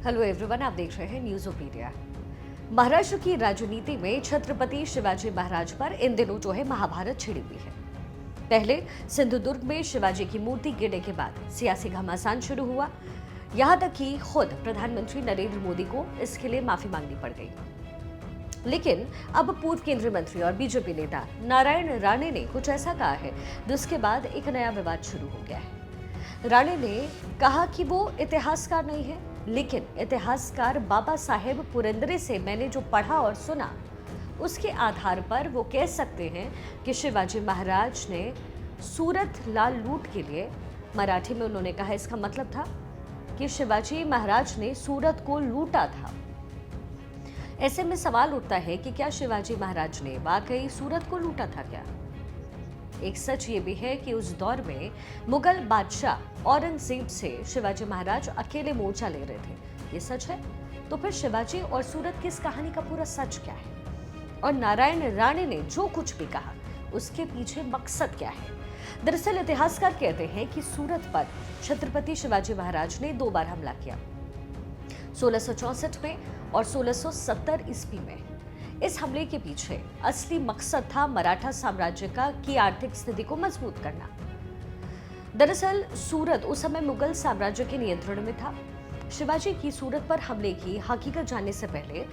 Hello everyone, आप देख रहे हैं न्यूज़ोपीडिया। महाराष्ट्र की राजनीति में छत्रपति शिवाजी महाराज पर इन दिनों महाभारत छिड़ी हुई है। पहले सिंधुदुर्ग में शिवाजी की मूर्ति गिरने के बाद सियासी घमासान शुरू हुआ। यहां तक कि खुद प्रधानमंत्री नरेंद्र मोदी को इसके लिए माफी मांगनी पड़ गई। लेकिन अब पूर्व केंद्रीय मंत्री और बीजेपी नेता नारायण राणे ने कुछ ऐसा कहा है जिसके बाद एक नया विवाद शुरू हो गया है। राणे ने कहा कि वो इतिहासकार नहीं है, लेकिन इतिहासकार बाबा साहेब पुरंदरे से मैंने जो पढ़ा और सुना उसके आधार पर वो कह सकते हैं कि शिवाजी महाराज ने सूरत लाल लूट के लिए, मराठी में उन्होंने कहा, इसका मतलब था कि शिवाजी महाराज ने सूरत को लूटा था। ऐसे में सवाल उठता है कि क्या शिवाजी महाराज ने वाकई सूरत को लूटा था क्या? एक सच ये भी है कि उस दौर में मुगल बादशाह औरंगजेब से शिवाजी महाराज अकेले मोर्चा ले रहे थे। ये सच है तो फिर शिवाजी और सूरत की इस कहानी का पूरा सच क्या है? और नारायण राणे ने जो कुछ भी कहा उसके पीछे मकसद क्या है? दरअसल इतिहासकार कहते हैं कि सूरत पर छत्रपति शिवाजी महाराज ने 2 बार हमला किया, 1664 में और 1670 ईस्वी में। इस हमले के पीछे असली मकसद था मराठा साम्राज्य की आर्थिक स्थिति को मजबूत करना। दरअसल सूरत उस समय मुगल साम्राज्य के नियंत्रण में था। शिवाजी की सूरत पर हमले की हकीकत जानने से पहले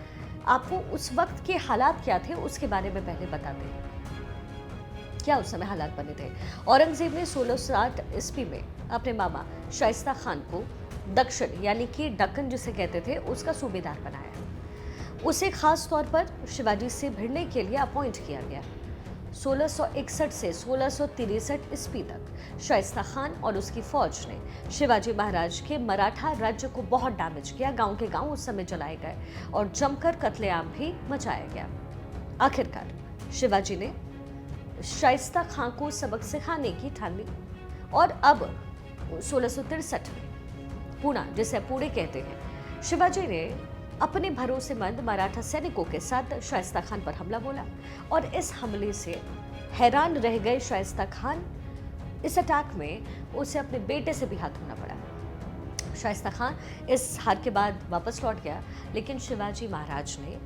आपको उस वक्त के हालात क्या थे उसके बारे में पहले बताते हैं। क्या उस समय हालात बने थे? औरंगजेब ने 1660 ईस्वी में अपने मामा शाइस्ता खान को दक्षिण यानी कि दक्कन जिसे कहते थे उसका सूबेदार बनाया। उसे खास तौर पर शिवाजी से भिड़ने के लिए अपॉइंट किया गया। 1661 से 1663 ईस्वी तक शाइस्ता खान और उसकी फौज ने शिवाजी महाराज के मराठा राज्य को बहुत डैमेज किया। गांव के गांव उस समय जलाए गए और जमकर कत्लेआम भी मचाया गया। आखिरकार शिवाजी ने शाइस्ता खान को सबक सिखाने की ठान ली और अब 1663 में पूना, जिसे पुणे कहते हैं, शिवाजी ने अपने भरोसेमंद मराठा सैनिकों के साथ शाइस्ता खान पर हमला बोला और इस हमले से हैरान रह गए शाइस्ता खान। इस अटैक में उसे अपने बेटे से भी हाथ धोना पड़ा। शाइस्ता खान इस हार के बाद वापस लौट गया, लेकिन शिवाजी महाराज ने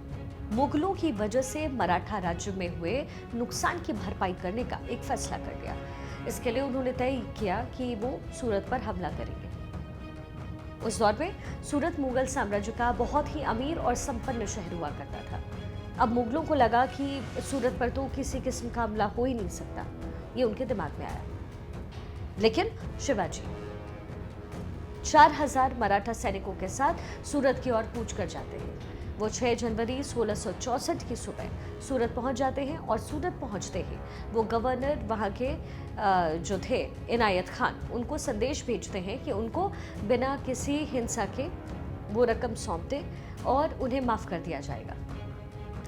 मुगलों की वजह से मराठा राज्य में हुए नुकसान की भरपाई करने का एक फैसला कर लिया। इसके लिए उन्होंने तय किया कि वो सूरत पर हमला करेंगे। उस दौर में सूरत मुगल साम्राज्य का बहुत ही अमीर और संपन्न शहर हुआ करता था। अब मुगलों को लगा कि सूरत पर तो किसी किस्म का हमला हो ही नहीं सकता, ये उनके दिमाग में आया। लेकिन शिवाजी 4000 मराठा सैनिकों के साथ सूरत की ओर कूच कर जाते हैं। वो 6 जनवरी 1664 की सुबह सूरत पहुंच जाते हैं और सूरत पहुंचते ही वो गवर्नर वहां के जो थे इनायत खान, उनको संदेश भेजते हैं कि उनको बिना किसी हिंसा के वो रकम सौंप दे और उन्हें माफ़ कर दिया जाएगा।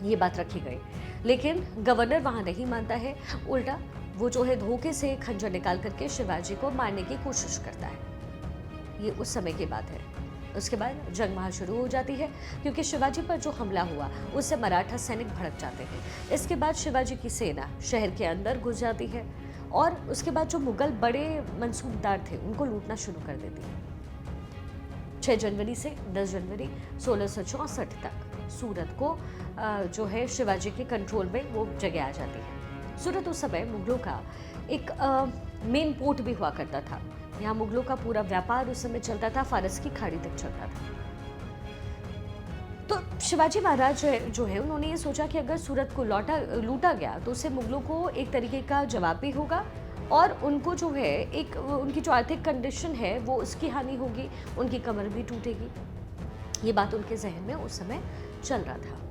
ये बात रखी गई, लेकिन गवर्नर वहां नहीं मानता है। उल्टा वो धोखे से खंजर निकाल करके शिवाजी को मारने की कोशिश करता है। ये उस समय की बात है। उसके बाद जंग वहाँ शुरू हो जाती है, क्योंकि शिवाजी पर जो हमला हुआ उससे मराठा सैनिक भड़क जाते हैं। इसके बाद शिवाजी की सेना शहर के अंदर घुस जाती है और उसके बाद जो मुगल बड़े मंसूबदार थे उनको लूटना शुरू कर देती है। 6 जनवरी से 10 जनवरी 1664 तक सूरत को शिवाजी के कंट्रोल में वो जगह आ जाती है। सूरत उस समय मुगलों का एक मेन पोर्ट भी हुआ करता था। यहाँ मुगलों का पूरा व्यापार उस समय चलता था, फारस की खाड़ी तक चलता था। तो शिवाजी महाराज उन्होंने ये सोचा कि अगर सूरत को लूटा गया तो उससे मुगलों को एक तरीके का जवाब भी होगा और उनको एक उनकी जो आर्थिक कंडीशन है वो उसकी हानि होगी, उनकी कमर भी टूटेगी। ये बात उनके जहन में उस समय चल रहा था।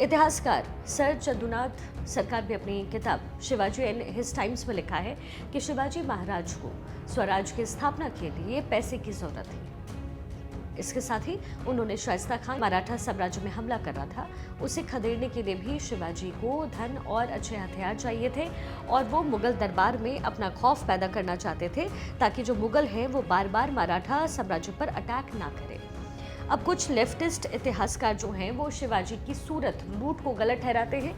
इतिहासकार सर चंदुनाथ सरकार भी अपनी किताब शिवाजी एंड हिज टाइम्स में लिखा है कि शिवाजी महाराज को स्वराज की स्थापना के लिए पैसे की जरूरत थी। इसके साथ ही उन्होंने शाइस्ता खान मराठा साम्राज्य में हमला कर रहा था, उसे खदेड़ने के लिए भी शिवाजी को धन और अच्छे हथियार चाहिए थे और वो मुगल दरबार में अपना खौफ पैदा करना चाहते थे ताकि जो मुगल हैं वो बार बार मराठा साम्राज्य पर अटैक ना करें। अब कुछ लेफ्टिस्ट इतिहासकार वो शिवाजी की सूरत लूट को गलत ठहराते हैं,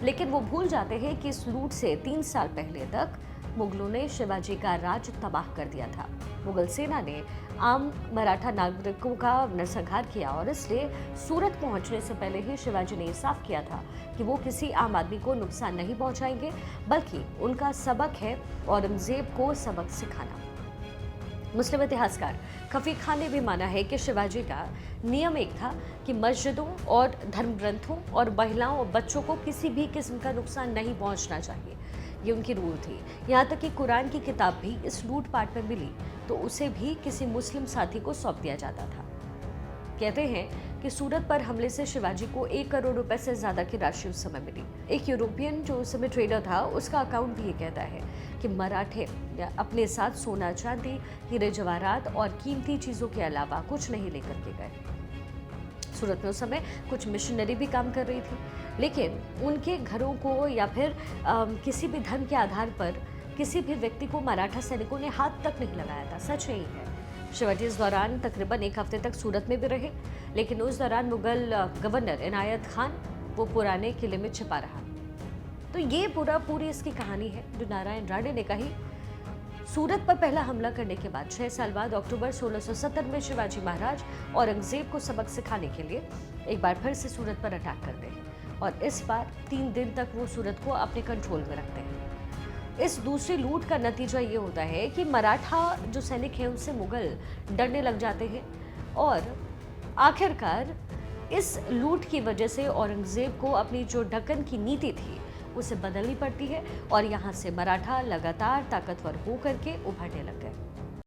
लेकिन वो भूल जाते हैं कि इस लूट से 3 साल पहले तक मुगलों ने शिवाजी का राज तबाह कर दिया था। मुगल सेना ने आम मराठा नागरिकों का नरसंहार किया और इसलिए सूरत पहुंचने से पहले ही शिवाजी ने साफ किया था कि वो किसी आम आदमी को नुकसान नहीं पहुंचाएंगे, बल्कि उनका सबक है औरंगजेब को सबक सिखाना। मुस्लिम इतिहासकार खफी खान ने भी माना है कि शिवाजी का नियम एक था कि मस्जिदों और धर्म ग्रंथों और महिलाओं और बच्चों को किसी भी किस्म का नुकसान नहीं पहुंचना चाहिए। ये उनकी रूल थी। यहाँ तक कि कुरान की किताब भी इस लूटपाट में मिली तो उसे भी किसी मुस्लिम साथी को सौंप दिया जाता था। कहते हैं कि सूरत पर हमले से शिवाजी को 1 करोड़ रुपए से ज्यादा की राशि उस समय मिली। एक यूरोपियन जो उस समय ट्रेडर था, उसका अकाउंट भी ये कहता है कि मराठे अपने साथ सोना चांदी, हीरे जवाहरात और कीमती चीजों के अलावा कुछ नहीं लेकर के गए। सूरत में उस समय कुछ मिशनरी भी काम कर रही थी, लेकिन उनके घरों को या फिर किसी भी धर्म के आधार पर किसी भी व्यक्ति को मराठा सैनिकों ने हाथ तक नहीं लगाया था। सच यही है। शिवाजी इस दौरान तकरीबन 1 हफ्ते तक सूरत में भी रहे, लेकिन उस दौरान मुगल गवर्नर इनायत खान वो पुराने किले में छिपा रहा। तो ये पूरी इसकी कहानी है जो नारायण राणे ने कही। सूरत पर पहला हमला करने के बाद 6 साल बाद अक्टूबर 1670 में शिवाजी महाराज औरंगजेब को सबक सिखाने के लिए एक बार फिर से सूरत पर अटैक करते हैं और इस बार 3 दिन तक वो सूरत को अपने कंट्रोल में रखते हैं। इस दूसरी लूट का नतीजा ये होता है कि मराठा जो सैनिक हैं उनसे मुगल डरने लग जाते हैं और आखिरकार इस लूट की वजह से औरंगजेब को अपनी जो दक्कन की नीति थी उसे बदलनी पड़ती है और यहाँ से मराठा लगातार ताकतवर होकर के उभरने लग गए।